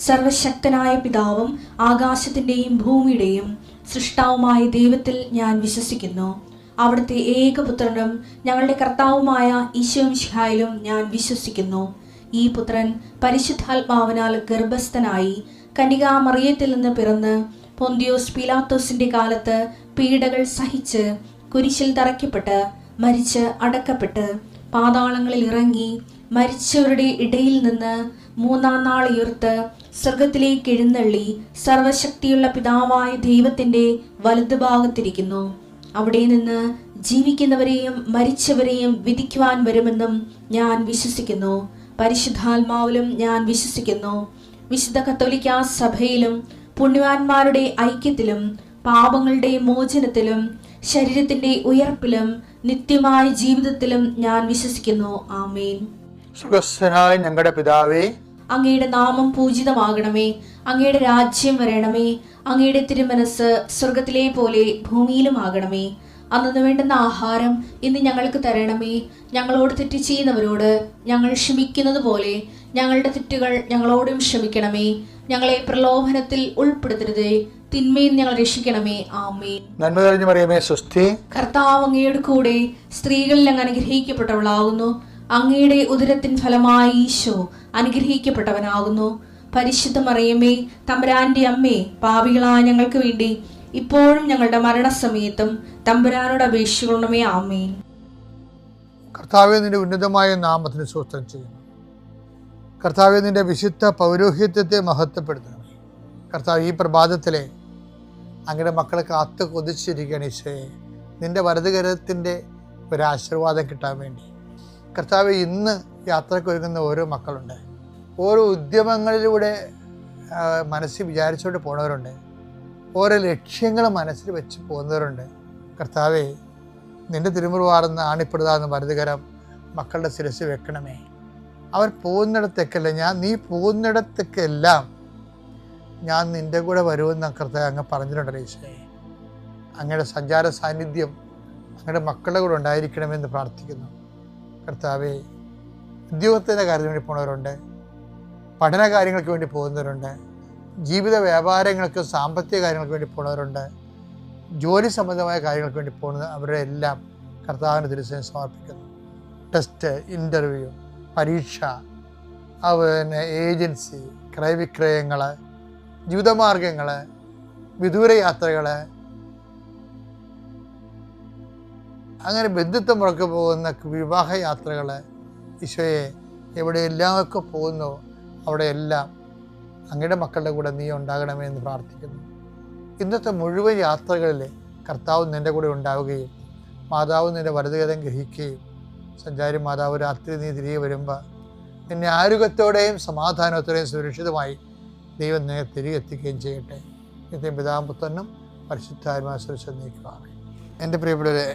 സർവശക്തനായ പിതാവും ആകാശത്തിൻ്റെയും ഭൂമിയുടെയും സൃഷ്ടാവുമായ ദൈവത്തിൽ ഞാൻ വിശ്വസിക്കുന്നു. അവിടുത്തെ ഏകപുത്രനും ഞങ്ങളുടെ കർത്താവുമായ ഈശോമിശിഹായിലും ഞാൻ വിശ്വസിക്കുന്നു. ഈ പുത്രൻ പരിശുദ്ധാത്മാവിനാൽ ഗർഭസ്ഥനായി കന്യകാമറിയത്തിൽ നിന്ന് പിറന്ന് പൊന്തിയോസ് പീലാത്തോസിന്റെ കാലത്ത് പീഡകൾ സഹിച്ച് കുരിശിൽ തറയ്ക്കപ്പെട്ട് മരിച്ച് അടക്കപ്പെട്ട് പാതാളങ്ങളിൽ ഇറങ്ങി മരിച്ചവരുടെ ഇടയിൽ നിന്ന് മൂന്നാം നാൾ ഉയർത്ത് സ്വർഗത്തിലേക്ക് എഴുന്നള്ളി സർവശക്തിയുള്ള പിതാവായ ദൈവത്തിന്റെ വലതുഭാഗത്തിരിക്കുന്നു. അവിടെ നിന്ന് ജീവിക്കുന്നവരെയും മരിച്ചവരെയും വിധിക്കുവാൻ വരുമെന്നും ഞാൻ വിശ്വസിക്കുന്നു. പരിശുദ്ധാത്മാവിലും ഞാൻ വിശ്വസിക്കുന്നു. വിശുദ്ധ കത്തോലിക്കാ സഭയിലും പുണ്യവാന്മാരുടെ ഐക്യത്തിലും പാപങ്ങളുടെ മോചനത്തിലും ശരീരത്തിന്റെ ഉയർപ്പിലും നിത്യമായ ജീവിതത്തിലും ഞാൻ വിശ്വസിക്കുന്നു. ആമേൻ. സുഖസ്ഥനായ ഞങ്ങളുടെ പിതാവേ, അങ്ങയുടെ നാമം പൂജിതമാകണമേ. അങ്ങയുടെ രാജ്യം വരണമേ. അങ്ങയുടെ തിരുമനസ് സ്വർഗത്തിലെ പോലെ ഭൂമിയിലുമാകണമേ. അന്നു വേണ്ടുന്ന ആഹാരം ഇന്ന് ഞങ്ങൾക്ക് തരണമേ. ഞങ്ങളോട് തെറ്റ് ചെയ്യുന്നവരോട് ഞങ്ങൾ ക്ഷമിക്കുന്നത് പോലെ ഞങ്ങളുടെ തെറ്റുകൾ ഞങ്ങളോടും ക്ഷമിക്കണമേ. ഞങ്ങളെ പ്രലോഭനത്തിൽ ഉൾപ്പെടുത്തരുതേ, തിന്മയിൽ ഞങ്ങൾ രക്ഷിക്കണമേ. ആമേൻ. നന്മ നിറഞ്ഞ മറിയമേ, സ്വസ്തി. കർത്താവ് അങ്ങയുടെ കൂടെ സ്ത്രീകളിൽ അങ്ങ് അനുഗ്രഹിക്കപ്പെട്ടവളാകുന്നു. അങ്ങയുടെ ഉദരത്തിൻ ഫലമായി ഈശോ അനുഗ്രഹിക്കപ്പെട്ടവനാകുന്നു. പരിശുദ്ധ മറിയമേ, തമ്പുരാന്റെ അമ്മേ, പാപികളായ ഞങ്ങൾക്ക് വേണ്ടി ഇപ്പോഴും ഞങ്ങളുടെ മരണസമയത്തും തമ്പുരാനോട് അപേക്ഷിക്കണമേ. ആമേൻ. കർത്താവേ, നിന്റെ ഉന്നതമായ നാമത്തിന് സ്തോത്രം ചെയ്യുന്നു. കർത്താവേ, നിന്റെ വിശുദ്ധ പൗരോഹിത്യത്തെ മഹത്വപ്പെടുത്തണമേ. കർത്താവ്, ഈ പ്രഭാതത്തിലെ അങ്ങയുടെ മക്കളെ കാത്ത് കൊതിച്ചിരിക്കുകയാണ് ഈശോയെ, നിന്റെ വലതുകരത്തിൻ്റെ ഒരാശീർവാദം കിട്ടാൻ വേണ്ടി. കർത്താവ്, ഇന്ന് യാത്രയ്ക്ക് ഒരുങ്ങുന്ന ഓരോ മക്കളുണ്ട്. ഓരോ ഉദ്യമങ്ങളിലൂടെ മനസ്സിൽ വിചാരിച്ചുകൊണ്ട് പോണവരുണ്ട്. ഓരോ ലക്ഷ്യങ്ങൾ മനസ്സിൽ വെച്ച് പോകുന്നവരുണ്ട്. കർത്താവെ, നിന്റെ തിരുമുറുവാർന്ന് ആണിപ്പെടുതാന്ന് വലതുകരം മക്കളുടെ ശിരസ് വെക്കണമേ. അവർ പോകുന്നിടത്തേക്കല്ല, നീ പോകുന്നിടത്തേക്കെല്ലാം ഞാൻ നിൻ്റെ കൂടെ വരുമെന്ന് കർത്താവ് അങ്ങ് പറഞ്ഞിട്ടുണ്ടല്ലോ ഈശോയെ. അങ്ങയുടെ സഞ്ചാര സാന്നിധ്യം അങ്ങയുടെ മക്കളുടെ കൂടെ ഉണ്ടായിരിക്കണമെന്ന് പ്രാർത്ഥിക്കുന്നു. കർത്താവെ, ഉദ്യോഗത്തിൻ്റെ കാര്യത്തിന് വേണ്ടി പോകുന്നവരുണ്ട്, പഠന കാര്യങ്ങൾക്ക് വേണ്ടി പോകുന്നവരുണ്ട്, ജീവിത വ്യാപാരങ്ങൾക്ക് സാമ്പത്തിക കാര്യങ്ങൾക്ക് വേണ്ടി പോകുന്നവരുണ്ട്, ജോലി സംബന്ധമായ കാര്യങ്ങൾക്ക് വേണ്ടി പോകുന്നത് അവരുടെ എല്ലാം കർത്താവിന് തിരുസേന സമർപ്പിക്കുന്നു. ടെസ്റ്റ്, ഇൻ്റർവ്യൂ, പരീക്ഷ, പിന്നെ ഏജൻസി, ക്രയവിക്രയങ്ങൾ, ജീവിതമാർഗങ്ങൾ, വിദൂര യാത്രകൾ, അങ്ങനെ ബന്ധുത്വം മുറക്ക് പോകുന്ന വിവാഹ യാത്രകൾ, ഈശോയെ എവിടെയെല്ലാമൊക്കെ പോകുന്നു അവിടെയെല്ലാം അങ്ങയുടെ മക്കളുടെ കൂടെ നീ ഉണ്ടാകണമേ എന്ന് പ്രാർത്ഥിക്കുന്നു. ഇന്നത്തെ മുഴുവൻ യാത്രകളിൽ കർത്താവ് നിൻ്റെ കൂടെ ഉണ്ടാവുകയും മാതാവ് നിൻ്റെ വലതുകരം ഗ്രഹിക്കുകയും സഞ്ചാരി മാതാവ് രാത്രി നീ തിരികെ വരുമ്പോൾ നിന്നെ ആരോഗ്യത്തോടെയും സമാധാനത്തോടെയും സുരക്ഷിതമായി ദൈവം നിന്നെ തിരികെ എത്തിക്കുകയും ചെയ്യട്ടെ. നിത്യം പിതാവും പുത്രനും പരിശുദ്ധാത്മാവും നീക്കുക. എൻ്റെ പ്രിയപ്പെട്ടവരെ,